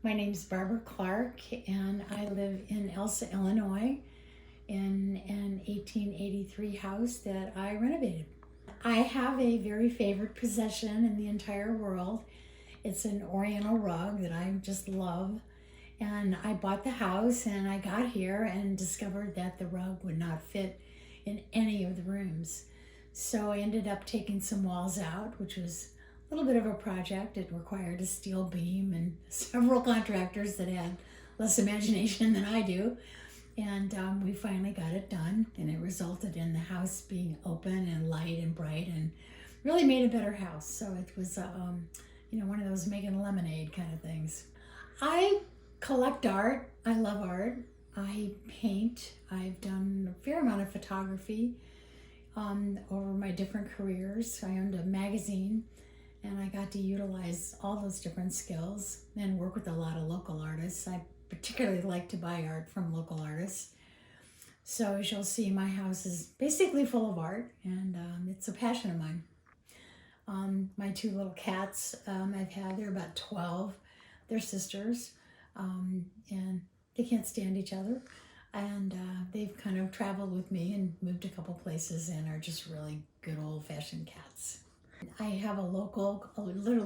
My name's Barbara Clark, and I live in Elsah, Illinois, in an 1883 house that I renovated. I have a very favorite possession in the entire world. It's an oriental rug that I just love. And I bought the house and I got here and discovered that the rug would not fit in any of the rooms. So I ended up taking some walls out, which was a little bit of a project. It required a steel beam and several contractors that had less imagination than I do. And we finally got it done, and it resulted in the house being open and light and bright and really made a better house. So it was, one of those making lemonade kind of things. I collect art. I love art. I paint. I've done a fair amount of photography over my different careers. I owned a magazine, and I got to utilize all those different skills and work with a lot of local artists. I particularly like to buy art from local artists. So as you'll see, my house is basically full of art, and it's a passion of mine. My two little cats they're about 12. They're sisters, and they can't stand each other. And they've kind of traveled with me and moved a couple places and are just really good old-fashioned cats. I have a little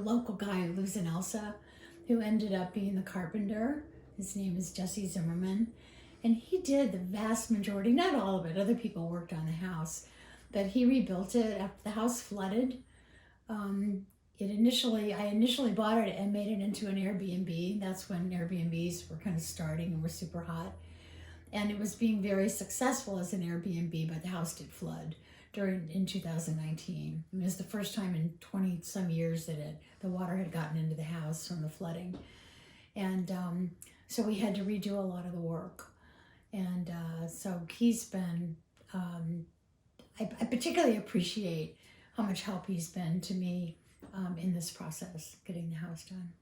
local guy who lives in Elsah who ended up being the carpenter. His name is Jesse Zimmerman, and he did the vast majority, not all of it, other people worked on the house, but he rebuilt it after the house flooded. I initially bought it and made it into an Airbnb. That's when Airbnbs were kind of starting and were super hot. And it was being very successful as an Airbnb, but the house did flood in 2019. It was the first time in 20 some years that the water had gotten into the house from the flooding. And so we had to redo a lot of the work. And so he's been, I particularly appreciate how much help he's been to me in this process, getting the house done.